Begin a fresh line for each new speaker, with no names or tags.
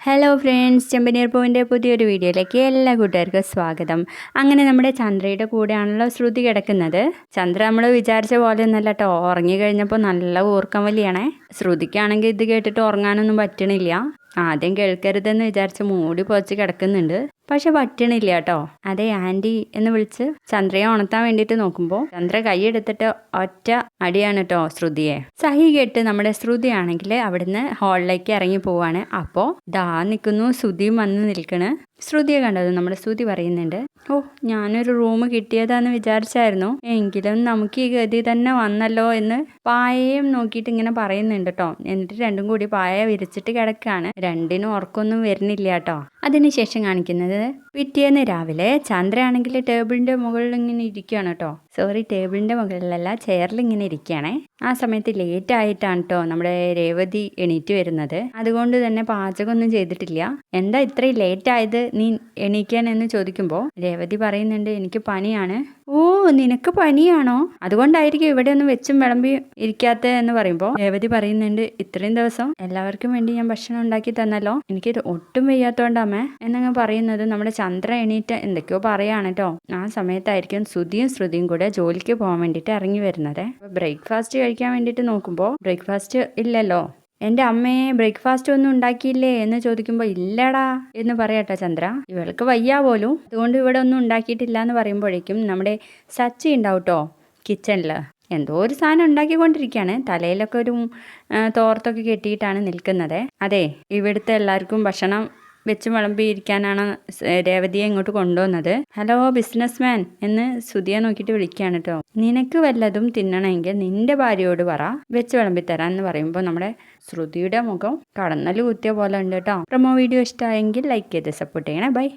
Hello friends, ചെമ്പനീർ പൂവിൻ്റെ പുതിയൊരു വീഡിയോയിലേക്ക് എല്ലാ കൂട്ടുകാർക്കും സ്വാഗതം. അങ്ങനെ നമ്മുടെ ചന്ദ്രയുടെ കൂടെയാണല്ലോ ശ്രുതി കിടക്കുന്നത്. ചന്ദ്ര നമ്മൾ വിചാരിച്ച പോലെ ഒന്നല്ല കേട്ടോ, ഉറങ്ങി കഴിഞ്ഞപ്പോൾ നല്ല ഊർക്കം വലിയാണേ. ശ്രുതിക്കാണെങ്കിൽ ഇത് കേട്ടിട്ട് ഉറങ്ങാനൊന്നും പറ്റണില്ല. ആദ്യം കേൾക്കരുതെന്ന് വിചാരിച്ച് മൂടി പൊതച്ച് കിടക്കുന്നുണ്ട്, പക്ഷെ പറ്റണില്ല കേട്ടോ. അതെ ആൻറ്റി എന്ന് വിളിച്ച് ചന്ദ്രയെ ഉണർത്താൻ വേണ്ടിയിട്ട് നോക്കുമ്പോൾ ചന്ദ്ര കൈയെടുത്തിട്ട് ഒറ്റ അടിയാണ് കേട്ടോ ശ്രുതിയെ. സഹി കേട്ട് നമ്മുടെ ശ്രുതി ആണെങ്കിൽ അവിടുന്ന് ഹാളിലേക്ക് ഇറങ്ങി പോവാണ്. അപ്പോൾ ദാ നിൽക്കുന്നു ശ്രുതിയും വന്ന് നിൽക്കണ്. ശ്രുതിയെ കണ്ടത് നമ്മുടെ ശ്രുതി പറയുന്നുണ്ട്, ഓ ഞാനൊരു റൂം കിട്ടിയതാന്ന് വിചാരിച്ചായിരുന്നു, എങ്കിലും നമുക്ക് ഈ ഗതി തന്നെ വന്നല്ലോ എന്ന് പായയും നോക്കിയിട്ട് ഇങ്ങനെ പറയുന്നുണ്ട് കേട്ടോ. എന്നിട്ട് രണ്ടും കൂടി പായ വിരിച്ചിട്ട് കിടക്കാണ്. രണ്ടിനും ഉറക്കൊന്നും വരുന്നില്ല കേട്ടോ. അതിനുശേഷം കാണിക്കുന്നത് പിറ്റേന്ന് രാവിലെ ചന്ദ്രയാണെങ്കിൽ ടേബിളിന്റെ മുകളിൽ ഇങ്ങനെ ഇരിക്കുകയാണ് കേട്ടോ. സോറി, ടേബിളിന്റെ മുകളിലല്ല, ചെയറിൽ ഇങ്ങനെ ഇരിക്കുകയാണേ. ആ സമയത്ത് ലേറ്റ് ആയിട്ടാണ് കേട്ടോ നമ്മുടെ രേവതി എണീറ്റ് വരുന്നത്. അതുകൊണ്ട് തന്നെ പാചകമൊന്നും ചെയ്തിട്ടില്ല. എന്താ ഇത്രയും ലേറ്റ് ആയത്, നീ എണീക്കാൻ എന്ന് ചോദിക്കുമ്പോൾ രേവതി പറയുന്നുണ്ട്, എനിക്ക് പനിയാണ്. ഓ നിനക്ക് പനിയാണോ, അതുകൊണ്ടായിരിക്കും ഇവിടെ ഒന്നും വെച്ചും വിളമ്പി ഇരിക്കാത്ത എന്ന് പറയുമ്പോൾ രേവതി പറയുന്നുണ്ട്, ഇത്രയും ദിവസം എല്ലാവർക്കും വേണ്ടി ഞാൻ ഭക്ഷണം ഉണ്ടാക്കി തന്നല്ലോ, എനിക്ക് ഒട്ടും വയ്യാത്തോണ്ടമ്മേ എന്നങ്ങ് പറയുന്നത് നമ്മുടെ ചന്ദ്ര എണീറ്റ് എന്തൊക്കെയോ പറയാണ് കേട്ടോ. ആ സമയത്തായിരിക്കും ശ്രുതിയും കൂടെ ജോലിക്ക് പോകാൻ വേണ്ടിയിട്ട് ഇറങ്ങി വരുന്നത്. ബ്രേക്ക്ഫാസ്റ്റ് കഴിക്കാൻ വേണ്ടിയിട്ട് നോക്കുമ്പോൾ ബ്രേക്ക്ഫാസ്റ്റ് ഇല്ലല്ലോ. എൻ്റെ അമ്മയെ ബ്രേക്ക്ഫാസ്റ്റ് ഒന്നും ഉണ്ടാക്കിയില്ലേ എന്ന് ചോദിക്കുമ്പോൾ ഇല്ലടാ എന്ന് പറയാട്ടോ ചന്ദ്ര. ഇവൾക്ക് വയ്യ പോലും, അതുകൊണ്ട് ഇവിടെ ഒന്നും ഉണ്ടാക്കിയിട്ടില്ല എന്ന് പറയുമ്പോഴേക്കും നമ്മുടെ സച്ചി ഉണ്ടാവും കേട്ടോ കിച്ചണിൽ. എന്തോ ഒരു സാധനം ഉണ്ടാക്കിക്കൊണ്ടിരിക്കുകയാണ്. തലയിലൊക്കെ ഒരു തോർത്തൊക്കെ കെട്ടിയിട്ടാണ് നിൽക്കുന്നത്. അതെ, ഇവിടുത്തെ എല്ലാവർക്കും ഭക്ഷണം വെച്ച് വിളമ്പിയിരിക്കാനാണ് രേവതിയെ ഇങ്ങോട്ട് കൊണ്ടുവന്നത്. ഹലോ ബിസിനസ്മാൻ എന്ന് ശ്രുതിയെ നോക്കിയിട്ട് വിളിക്കുകയാണ് കേട്ടോ. നിനക്ക് വല്ലതും തിന്നണമെങ്കിൽ നിന്റെ ഭാര്യയോട് പറ, വെച്ച് വിളമ്പിത്തരാൻ എന്ന് പറയുമ്പോൾ നമ്മുടെ ശ്രുതിയുടെ മുഖം കടന്നൽ കുത്തിയ പോലെ ഉണ്ട് കേട്ടോ. പ്രൊമോ വീഡിയോ ഇഷ്ടമായെങ്കിൽ ലൈക്ക് ചെയ്ത് സപ്പോർട്ട് ചെയ്യണേ. ബൈ.